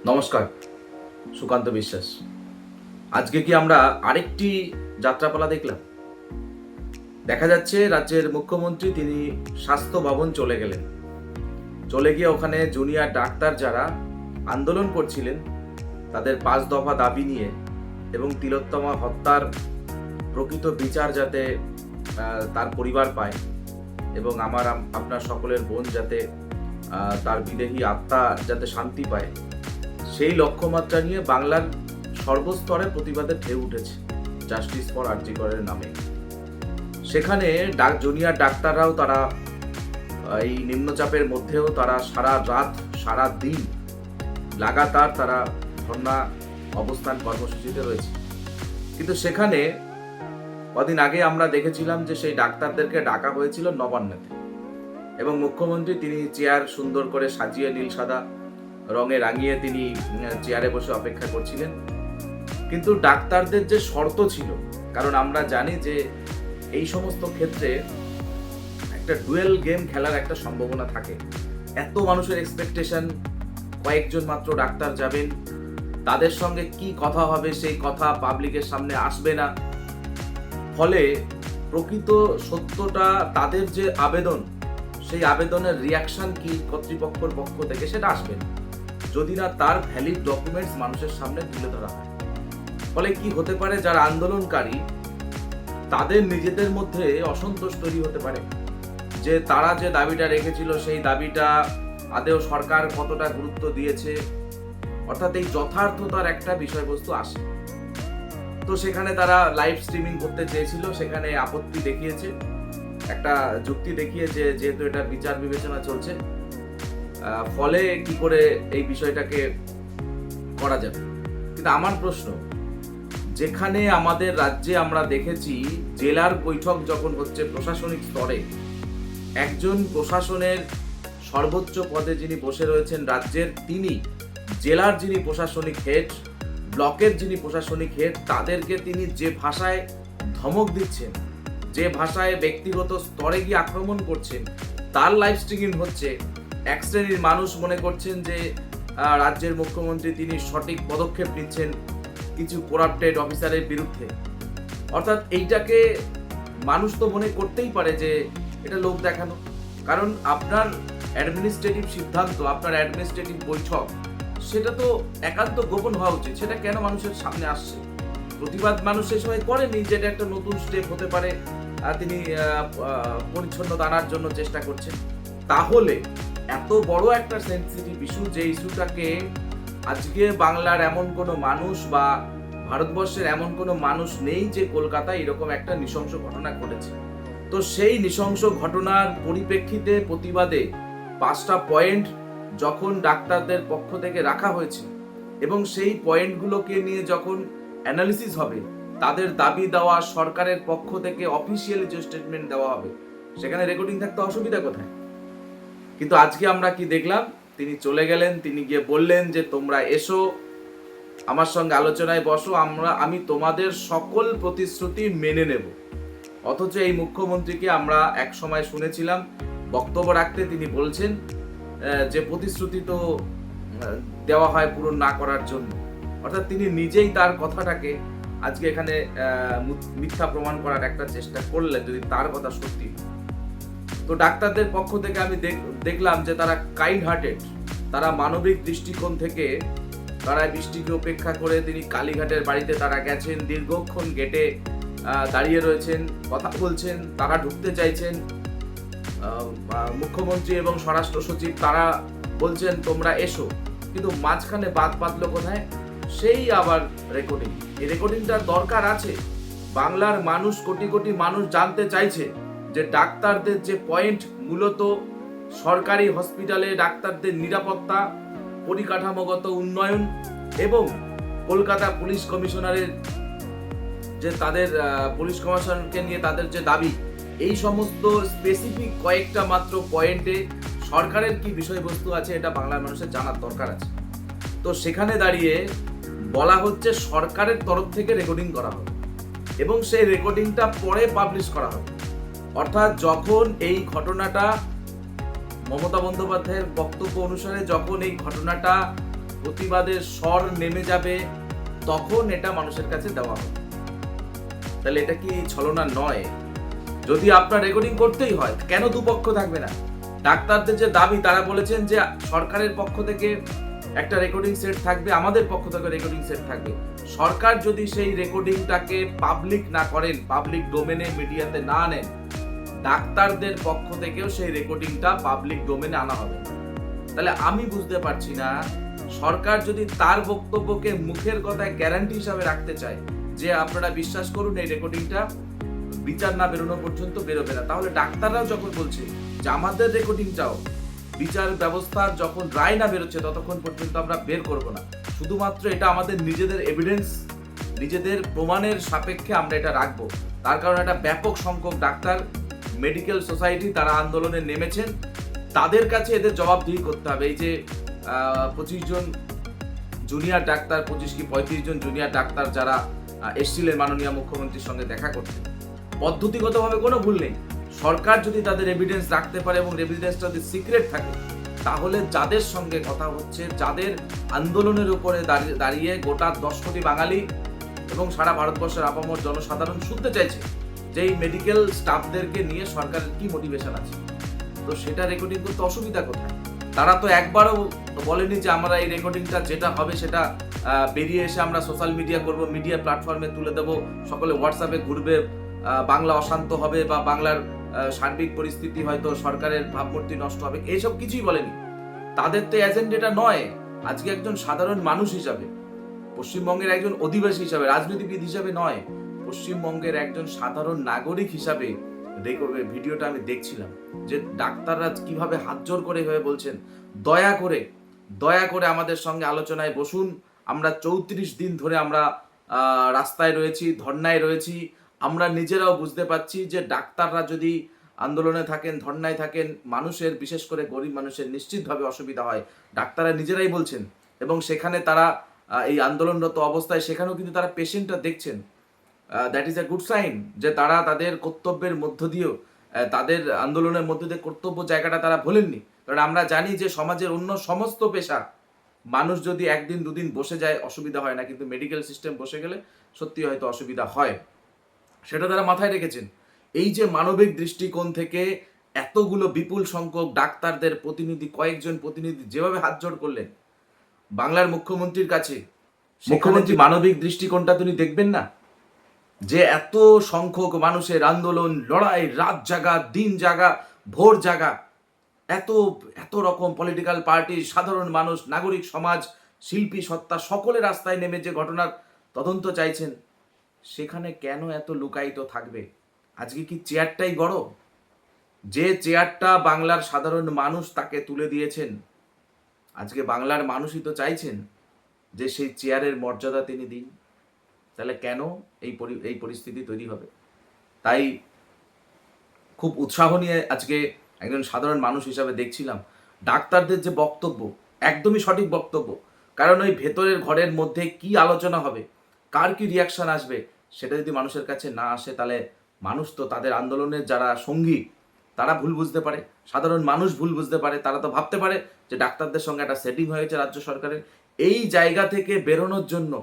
নমস্কার, সুকান্ত বিশ্বাস। আজকে কি আমরা আরেকটি যাত্রাপালা দেখলাম? দেখা যাচ্ছে রাজ্যের মুখ্যমন্ত্রী তিনি স্বাস্থ্য ভবন চলে গেলেন। চলে গিয়ে ওখানে জুনিয়র ডাক্তার যারা আন্দোলন করছিলেন তাদের 5 দফা দাবি নিয়ে এবং তিলোত্তমা হত্যার প্রকৃত বিচার যাতে তার পরিবার পায় এবং আপনার সকলের বোন যাতে তার বিদেহী আত্মা যাতে শান্তি পায়, সেই লক্ষ্যমাত্রা নিয়ে বাংলার সর্বস্তরে প্রতিবাদের ঢেউ উঠেছে জাস্টিস ফর আরজি করের নামে। সেখানে জুনিয়র ডাক্তাররাও তারা এই নিম্নচাপের মধ্যেও তারা সারা রাত সারা দিন লাগাতার তারা ধর্ণা অবস্থান কর্মসূচিতে রয়েছে। কিন্তু সেখানে কদিন আগে আমরা দেখেছিলাম যে সেই ডাক্তারদেরকে ডাকা হয়েছিল নবান্নতে এবং মুখ্যমন্ত্রী তিনি চেয়ার সুন্দর করে সাজিয়ে নীল সাদা রঙে রাঙিয়ে তিনি চেয়ারে বসে অপেক্ষা করছিলেন। কিন্তু ডাক্তারদের যে শর্ত ছিল, কারণ আমরা জানি যে এই সমস্ত ক্ষেত্রে একটা ডুয়েল গেম খেলার একটা সম্ভাবনা থাকে। এত মানুষের এক্সপেকটেশন, কয়েকজন মাত্র ডাক্তার যাবেন, তাদের সঙ্গে কি কথা হবে সেই কথা পাবলিকের সামনে আসবে না, ফলে প্রকৃত সত্যটা তাদের যে আবেদন সেই আবেদনের রিয়াকশন কি কর্তৃপক্ষের পক্ষ থেকে সেটা আসবে না যদি না তার ভ্যালিড ডকুমেন্টস মানুষের সামনে তুলে ধরা হয়। ফলে কি হতে পারে, যারা আন্দোলনকারী তাদের নিজেদের মধ্যে অসন্তোষ তৈরি হতে পারে যে তারা যে দাবিটা রেখেছিল সেই দাবিটা আদেও সরকার কতটা গুরুত্ব দিয়েছে, অর্থাৎ এই যথার্থতার একটা বিষয়বস্তু আসে। তো সেখানে তারা লাইভ স্ট্রিমিং করতে চেয়েছিল, সেখানে আপত্তি দেখিয়েছে, একটা যুক্তি দেখিয়েছে যেহেতু এটা বিচার বিবেচনা চলছে, ফলে কি করে এই বিষয়টাকে করা যাবে। কিন্তু আমার প্রশ্ন, যেখানে আমাদের রাজ্যে আমরা দেখেছি জেলার বৈঠক যখন হচ্ছে প্রশাসনিক স্তরে, একজন প্রশাসনের সর্বোচ্চ পদে যিনি বসে রয়েছেন রাজ্যের, তিনি জেলার যিনি প্রশাসনিক হেড, ব্লকের যিনি প্রশাসনিক হেড, তাদেরকে তিনি যে ভাষায় ধমক দিচ্ছেন, যে ভাষায় ব্যক্তিগত স্তরে গিয়ে আক্রমণ করছেন, তার লাইভ স্ট্রিমিং হচ্ছে। এক শ্রেণীর মানুষ মনে করছেন যে রাজ্যের মুখ্যমন্ত্রী তিনি সঠিক পদক্ষেপ নিচ্ছেন কিছু করাপ্টেড অফিসারের বিরুদ্ধে। অর্থাৎ এইটাকে মানুষ তো মনে করতেই পারে যে এটা লোক দেখানো, কারণ আপনার অ্যাডমিনিস্ট্রেটিভ সিদ্ধান্ত, আপনার অ্যাডমিনিস্ট্রেটিভ বৈঠক, সেটা তো একান্ত গোপন হওয়া উচিত। সেটা কেন মানুষের সামনে আসছে? প্রতিবাদ মানুষ সে সময় করেনি, যেটা একটা নতুন স্টেপ হতে পারে, তিনি পরিচ্ছন্নতা আনার জন্য চেষ্টা করছেন। তাহলে এত বড় একটা সেন্সিটিভ ইস্যু, যে ইস্যুটাকে আজকে বাংলার এমন কোনো মানুষ বা ভারতবর্ষের এমন কোনো মানুষ নেই যে কলকাতায় এরকম একটা নৃশংস ঘটনা ঘটেছে। তো সেই নৃশংস ঘটনার পরিপ্রেক্ষিতে প্রতিবাদে 5টা পয়েন্ট যখন ডাক্তারদের পক্ষ থেকে রাখা হয়েছে এবং সেই পয়েন্টগুলোকে নিয়ে যখন অ্যানালিসিস হবে, তাদের দাবি দেওয়া সরকারের পক্ষ থেকে অফিসিয়ালি যে স্টেটমেন্ট দেওয়া হবে, সেখানে রেকর্ডিং থাকতে অসুবিধা কোথায়? কিন্তু আজকে আমরা কি দেখলাম, তিনি চলে গেলেন, তিনি গিয়ে বললেন যে তোমরা এসো, আমার সঙ্গে আলোচনায় বসো, আমি তোমাদের সকল প্রতিশ্রুতি মেনে নেব। অথচ এই মুখ্যমন্ত্রীকে আমরা এক সময় শুনেছিলাম বক্তব্য রাখতে, তিনি বলছেন যে প্রতিশ্রুতি তো দেওয়া হয় পূরণ না করার জন্য। অর্থাৎ তিনি নিজেই তার কথাটাকে আজকে এখানে মিথ্যা প্রমাণ করার একটা চেষ্টা করলেন, যদি তার কথা সত্যি। তো ডাক্তারদের পক্ষ থেকে আমি দেখলাম যে তারা কাইন্ড হার্টেড, তারা মানবিক দৃষ্টিকোণ থেকে তারা বৃষ্টিকে উপেক্ষা করে তিনি কালীঘাটের বাড়িতে তারা গেছেন, দীর্ঘক্ষণ গেটে দাঁড়িয়ে রয়েছেন, কথা বলছেন, তারা ঢুকতে চাইছেন। মুখ্যমন্ত্রী এবং স্বরাষ্ট্র সচিব তারা বলছেন তোমরা এসো, কিন্তু মাঝখানে বাদ বাঁধলো কোথায়? সেই আবার রেকর্ডিং। এই রেকর্ডিংটার দরকার আছে। বাংলার মানুষ, কোটি কোটি মানুষ জানতে চাইছে যে ডাক্তারদের যে পয়েন্ট, মূলত সরকারি হসপিটালে ডাক্তারদের নিরাপত্তা, পরিকাঠামোগত উন্নয়ন এবং কলকাতা পুলিশ কমিশনারের যে তাদের পুলিশ কমিশনারকে নিয়ে তাদের যে দাবি, এই সমস্ত স্পেসিফিক কয়েকটা মাত্র পয়েন্টে সরকারের কি বিষয়বস্তু আছে এটা বাংলার মানুষের জানার দরকার আছে। তো সেখানে দাঁড়িয়ে বলা হচ্ছে সরকারের তরফ থেকে রেকর্ডিং করা হবে এবং সেই রেকর্ডিংটা পরে পাবলিশ করা হবে। অর্থাৎ যখন এই ঘটনাটা মমতা বন্দ্যোপাধ্যায়ের বক্তব্য অনুসারে যখন এই ঘটনাটা প্রতিবাদের স্বর নেমে যাবে, তখন এটা মানুষের কাছে দেওয়া হবে। তাহলে এটা কি ছলনা নয়? যদি আপনার রেকর্ডিং করতেই হয়, কেন দুপক্ষ থাকবে না? ডাক্তারদের যে দাবি, তারা বলেছেন যে সরকারের পক্ষ থেকে একটা রেকর্ডিং সেট থাকবে, আমাদের পক্ষ থেকে রেকর্ডিং সেট থাকবে। সরকার যদি সেই রেকর্ডিংটাকে পাবলিক না করেন, পাবলিক ডোমেনে মিডিয়াতে না আনেন, ডাক্তারদের পক্ষ থেকেও সেই রেকর্ডিংটা পাবলিক ডোমেনে আনা হবে। তাহলে আমি বুঝতে পারছি না, সরকার যদি তার বক্তব্যকে মুখের কথায় গ্যারান্টি হিসাবে রাখতে চায় যে আপনারা বিশ্বাস করুন এই রেকর্ডিংটা বিচার না বেরোনো পর্যন্ত বেরোবে না, তাহলে ডাক্তাররাও যখন বলছে যে আমাদের রেকর্ডিংটাও বিচার ব্যবস্থার যখন রায় না বেরোচ্ছে ততক্ষণ পর্যন্ত আমরা বের করব না, শুধুমাত্র এটা আমাদের নিজেদের এভিডেন্স, নিজেদের প্রমাণের সাপেক্ষে আমরা এটা রাখবো। তার কারণে একটা ব্যাপক সংখ্যক ডাক্তার, মেডিকেল সোসাইটি তারা আন্দোলনে নেমেছেন, তাদের কাছে এদের জবাবদিহি করতে হবে। এই যে 25 জন জুনিয়র ডাক্তার, 25 কি 35 জন জুনিয়র ডাক্তার যারা এসেছিলেন মাননীয় মুখ্যমন্ত্রীর সঙ্গে দেখা করতে, পদ্ধতিগতভাবে কোনো ভুল নেই। সরকার যদি তাদের এভিডেন্স রাখতে পারে এবং এভিডেন্সটা যদি সিক্রেট থাকে, তাহলে যাদের সঙ্গে কথা হচ্ছে, যাদের আন্দোলনের উপরে দাঁড়িয়ে গোটা 10 কোটি বাঙালি এবং সারা ভারতবর্ষের আপামর জনসাধারণ শুনতে চাইছে যে এই মেডিকেল স্টাফদেরকে নিয়ে সরকারের কি মোটিভেশন আছে, তো সেটা রেকর্ডিং করতে অসুবিধা কোথায়? তারা তো একবারও বলেনি যে আমরা এই রেকর্ডিংটা যেটা হবে সেটা বেরিয়ে এসে আমরা সোশ্যাল মিডিয়া করব, মিডিয়া প্ল্যাটফর্মে তুলে দেবো, সকলে হোয়াটসঅ্যাপে ঘুরবে, বাংলা অশান্ত হবে বা বাংলার সার্বিক পরিস্থিতি হয়তো সরকারের ভাবমূর্তি নষ্ট হবে, এইসব কিছুই বলেনি। তাদের তো এজেন্ডাটা নয়। আজকে একজন সাধারণ মানুষ হিসাবে, পশ্চিমবঙ্গের একজন অধিবাসী হিসাবে, রাজনীতিবিদ হিসাবে নয়, পশ্চিমবঙ্গের একজন সাধারণ নাগরিক হিসাবে ভিডিওটা আমি দেখছিলাম যে ডাক্তাররা কিভাবে হাত জোর করে হয়ে বলছেন দয়া করে আমাদের সঙ্গে আলোচনায় বসুন। আমরা 34 দিন ধরে আমরা রাস্তায় রয়েছি, ধর্নায় রয়েছি, আমরা নিজেরাও বুঝতে পারছি যে ডাক্তাররা যদি আন্দোলনে থাকেন, ধর্নায় থাকেন, মানুষের, বিশেষ করে গরিব মানুষের নিশ্চিতভাবে অসুবিধা হয়। ডাক্তাররা নিজেরাই বলছেন, এবং সেখানে তারা এই আন্দোলনরত অবস্থায় সেখানেও কিন্তু তারা পেশেন্টটা দেখছেন। That is a good sign যে তারা তাদের কর্তব্যের মধ্য দিয়েও, তাদের আন্দোলনের মধ্য দিয়ে কর্তব্য জায়গাটা তারা ভোলেননি। কারণ আমরা জানি যে সমাজের অন্য সমস্ত পেশা মানুষ যদি একদিন দুদিন বসে যায় অসুবিধা হয় না, কিন্তু মেডিকেল সিস্টেম বসে গেলে সত্যি হয়তো অসুবিধা হয়, সেটা তারা মাথায় রেখেছেন। এই যে মানবিক দৃষ্টিকোণ থেকে এতগুলো বিপুল সংখ্যক ডাক্তারদের প্রতিনিধি, কয়েকজন প্রতিনিধি যেভাবে হাত জোড় করলেন বাংলার মুখ্যমন্ত্রীর কাছে, মুখ্যমন্ত্রী মানবিক দৃষ্টিকোণটা তিনি দেখবেন না? যে এত সংখ্যক মানুষের আন্দোলন, লড়াই, রাত জাগা, দিন জাগা, ভোর জাগা, এত রকম পলিটিক্যাল পার্টি, সাধারণ মানুষ, নাগরিক সমাজ, শিল্পী সত্তা সকলে রাস্তায় নেমে যে ঘটনার তদন্ত চাইছেন, সেখানে কেন এত লুকায়িত থাকবে? আজকে কি চেয়ারটাই বড়? যে চেয়ারটা বাংলার সাধারণ মানুষ তাকে তুলে দিয়েছেন, আজকে বাংলার মানুষই তো চাইছেন যে সেই চেয়ারের মর্যাদা তিনি দিন। তাহলে কেন এই পরিস্থিতি তৈরি হবে? তাই খুব উৎসাহ নিয়ে আজকে একজন সাধারণ মানুষ হিসাবে দেখছিলাম ডাক্তারদের যে বক্তব্য, একদমই সঠিক বক্তব্য। কারণ ওই ভেতরের ঘরের মধ্যে কি আলোচনা হবে, কার কি রিয়াকশন আসবে, সেটা যদি মানুষের কাছে না আসে, তাহলে মানুষ তো, তাদের আন্দোলনের যারা সঙ্গী তারা ভুল বুঝতে পারে, সাধারণ মানুষ ভুল বুঝতে পারে, তারা তো ভাবতে পারে যে ডাক্তারদের সঙ্গে একটা সেটিং হয়েছে রাজ্য সরকারের। এই জায়গা থেকে বেরোনোর জন্য,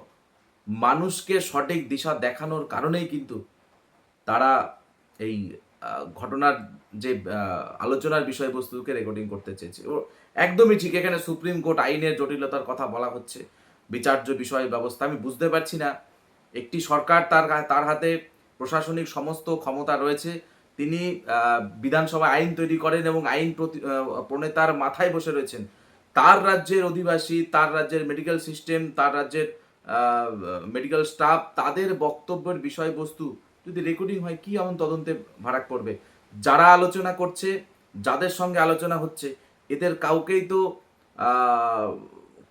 মানুষকে সঠিক দিশা দেখানোর কারণেই কিন্তু তারা এই ঘটনার যে আলোচনার বিষয়বস্তুকে রেকর্ডিং করতে চেয়েছে। ও একদমই ঠিক, এখানে সুপ্রিম কোর্ট আইনের জটিলতার কথা বলা হচ্ছে, বিচার্য বিষয় ব্যবস্থা। আমি বুঝতে পারছি না, একটি সরকার, তার হাতে প্রশাসনিক সমস্ত ক্ষমতা রয়েছে, তিনি বিধানসভায় আইন তৈরি করেন এবং আইন প্রণেতার মাথায় বসে রয়েছেন। তার রাজ্যের অধিবাসী, তার রাজ্যের মেডিকেল সিস্টেম, তার রাজ্যের মেডিকেল স্টাফ, তাদের বক্তব্যের বিষয়বস্তু যদি রেকর্ডিং হয়, কি এমন তদন্তে ভাড়া পড়বে? যারা আলোচনা করছে, যাদের সঙ্গে আলোচনা হচ্ছে, এদের কাউকেই তো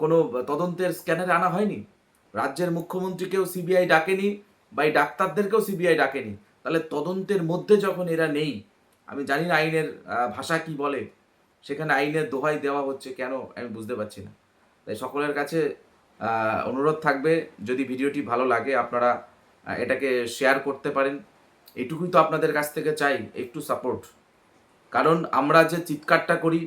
কোনো তদন্তের স্ক্যানারে আনা হয়নি। রাজ্যের মুখ্যমন্ত্রীকেও সিবিআই ডাকেনি, বা এই ডাক্তারদেরকেও সিবিআই ডাকেনি। তাহলে তদন্তের মধ্যে যখন এরা নেই, আমি জানি না আইনের ভাষা কি বলে, সেখানে আইনের দোহাই দেওয়া হচ্ছে কেন, আমি বুঝতে পারছি না। তাই সকলের কাছে অনুরোধ থাকবে, যদি ভিডিওটি ভালো লাগে আপনারা এটাকে শেয়ার করতে পারেন। এইটুকুই তো আপনাদের কাছ থেকে চাই, একটু সাপোর্ট। কারণ আমরা যে চিৎকারটা করি,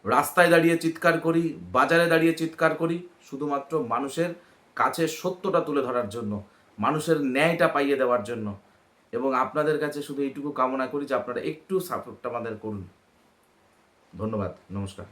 রাস্তায় দাঁড়িয়ে চিৎকার করি, বাজারে দাঁড়িয়ে চিৎকার করি, শুধুমাত্র মানুষের কাছে সত্যটা তুলে ধরার জন্য, মানুষের ন্যায়টা পাইয়ে দেওয়ার জন্য। এবং আপনাদের কাছে শুধু এইটুকু কামনা করি যে আপনারা একটু সাপোর্টটা আমাদের করুন। ধন্যবাদ, নমস্কার।